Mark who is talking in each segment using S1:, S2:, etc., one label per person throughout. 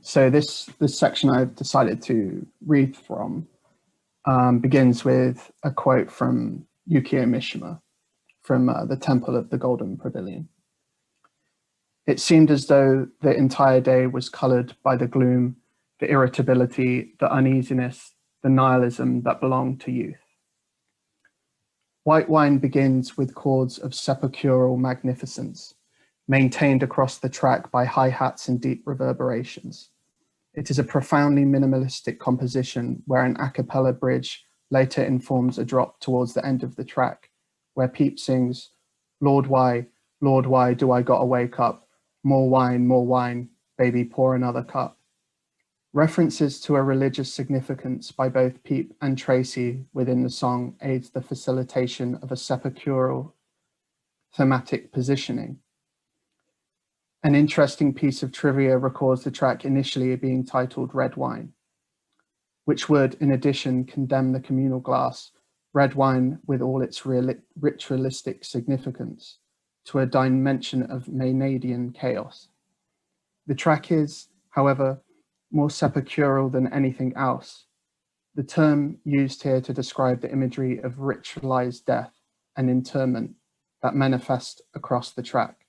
S1: So this section I've decided to read from begins with a quote from Yukio Mishima from the Temple of the Golden Pavilion. It seemed as though the entire day was colored by the gloom, the irritability, the uneasiness, the nihilism that belonged to youth. White wine begins with chords of sepulchral magnificence, maintained across the track by hi-hats and deep reverberations. It is a profoundly minimalistic composition where an a cappella bridge later informs a drop towards the end of the track, where Peep sings, Lord, why do I gotta wake up? More wine, baby, pour another cup. References to a religious significance by both Peep and Tracy within the song aids the facilitation of a sepulchral thematic positioning. An interesting piece of trivia records the track initially being titled Red Wine, which would, in addition, condemn the communal glass, red wine with all its ritualistic significance, to a dimension of Maenadian chaos. The track is, however, more sepulchral than anything else. The term used here to describe the imagery of ritualized death and interment that manifest across the track.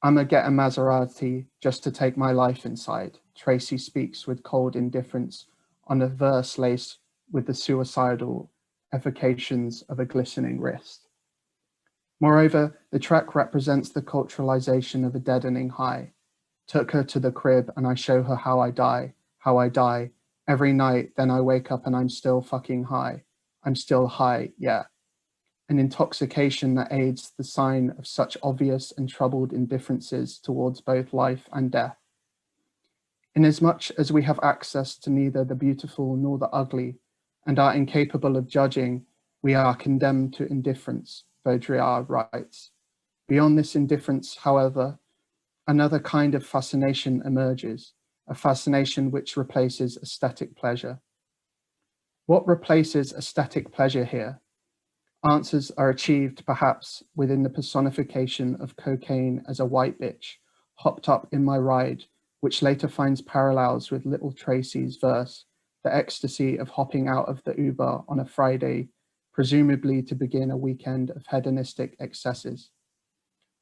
S1: I'ma get a Maserati just to take my life inside, Tracy speaks with cold indifference on a verse laced with the suicidal evocations of a glistening wrist. Moreover, the track represents the culturalization of a deadening high. Took her to the crib and I show her how I die. Every night, then I wake up and I'm still fucking high. I'm still high, yeah. An intoxication that aids the sign of such obvious and troubled indifferences towards both life and death. Inasmuch as we have access to neither the beautiful nor the ugly, and are incapable of judging, we are condemned to indifference, Baudrillard writes. Beyond this indifference, however, another kind of fascination emerges, a fascination which replaces aesthetic pleasure. What replaces aesthetic pleasure here? Answers are achieved perhaps within the personification of cocaine as a white bitch, hopped up in my ride, which later finds parallels with Little Tracy's verse, the ecstasy of hopping out of the Uber on a Friday, presumably to begin a weekend of hedonistic excesses.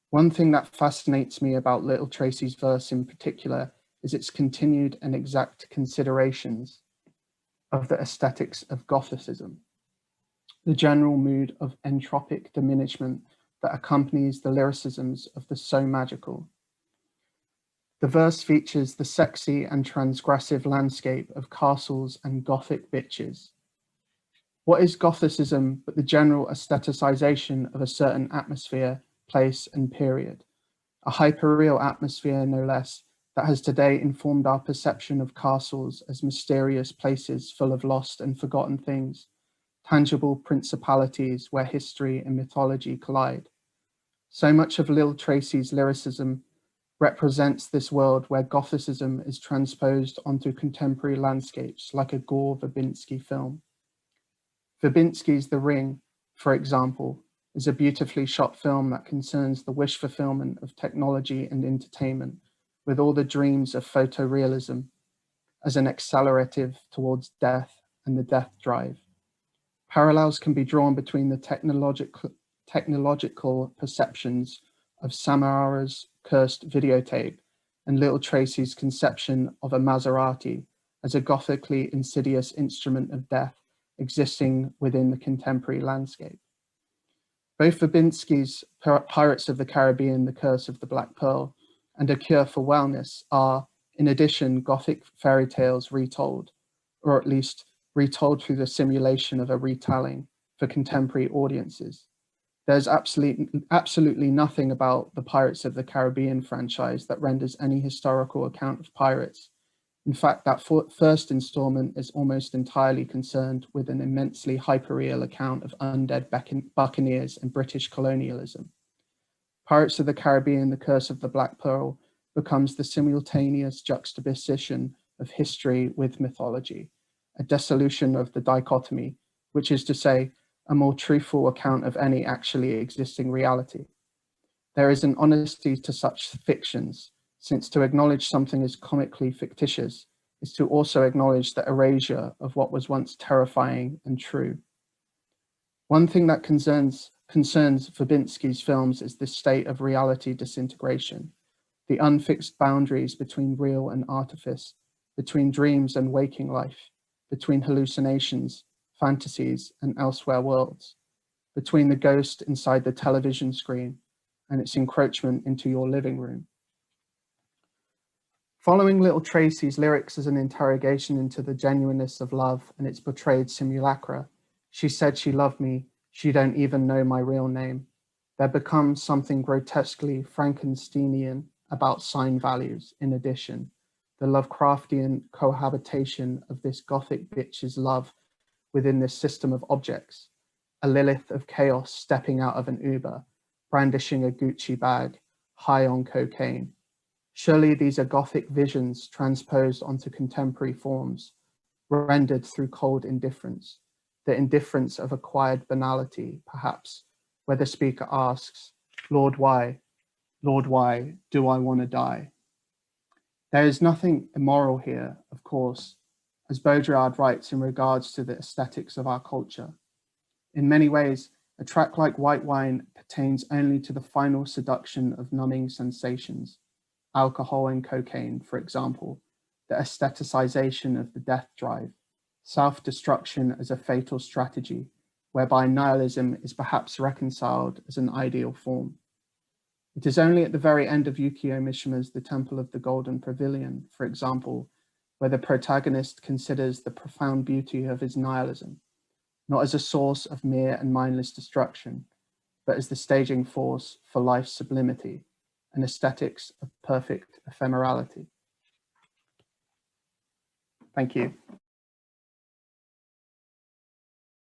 S1: One thing that fascinates me about Little Tracy's verse in particular is its continued and exact considerations of the aesthetics of Gothicism, the general mood of entropic diminishment that accompanies the lyricisms of the so magical. The verse features the sexy and transgressive landscape of castles and Gothic bitches. What is Gothicism but the general aestheticization of a certain atmosphere, place, and period? A hyperreal atmosphere, no less, that has today informed our perception of castles as mysterious places full of lost and forgotten things, tangible principalities where history and mythology collide. So much of Lil Tracy's lyricism represents this world where Gothicism is transposed onto contemporary landscapes like a Gore Verbinski film. Verbinski's The Ring, for example, is a beautifully shot film that concerns the wish fulfillment of technology and entertainment with all the dreams of photorealism as an accelerative towards death and the death drive. Parallels can be drawn between the technological perceptions of Samara's cursed videotape and Little Tracy's conception of a Maserati as a gothically insidious instrument of death existing within the contemporary landscape. Both Verbinski's Pirates of the Caribbean, The Curse of the Black Pearl, and A Cure for Wellness are, in addition, Gothic fairy tales retold, or at least retold through the simulation of a retelling for contemporary audiences. There's absolutely nothing about the Pirates of the Caribbean franchise that renders any historical account of pirates. In fact, that first installment is almost entirely concerned with an immensely hyperreal account of undead buccaneers and British colonialism. Pirates of the Caribbean, The Curse of the Black Pearl becomes the simultaneous juxtaposition of history with mythology, a dissolution of the dichotomy, which is to say, a more truthful account of any actually existing reality. There is an honesty to such fictions, since to acknowledge something as comically fictitious is to also acknowledge the erasure of what was once terrifying and true. One thing that concerns Verbinski's films is this state of reality disintegration, the unfixed boundaries between real and artifice, between dreams and waking life, between hallucinations, fantasies, and elsewhere worlds, between the ghost inside the television screen and its encroachment into your living room. Following Little Tracy's lyrics as an interrogation into the genuineness of love and its portrayed simulacra, she said she loved me, she don't even know my real name. There becomes something grotesquely Frankensteinian about sign values. In addition, the Lovecraftian cohabitation of this gothic bitch's love within this system of objects, a Lilith of chaos stepping out of an Uber, brandishing a Gucci bag, high on cocaine. Surely these are gothic visions transposed onto contemporary forms, rendered through cold indifference, the indifference of acquired banality, perhaps, where the speaker asks, Lord, why do I want to die? There is nothing immoral here, of course, as Baudrillard writes in regards to the aesthetics of our culture. In many ways, a track like White Wine pertains only to the final seduction of numbing sensations, alcohol and cocaine, for example, the aestheticization of the death drive, self-destruction as a fatal strategy, whereby nihilism is perhaps reconciled as an ideal form. It is only at the very end of Yukio Mishima's The Temple of the Golden Pavilion, for example, where the protagonist considers the profound beauty of his nihilism, not as a source of mere and mindless destruction, but as the staging force for life's sublimity, and aesthetics of perfect ephemerality. Thank you.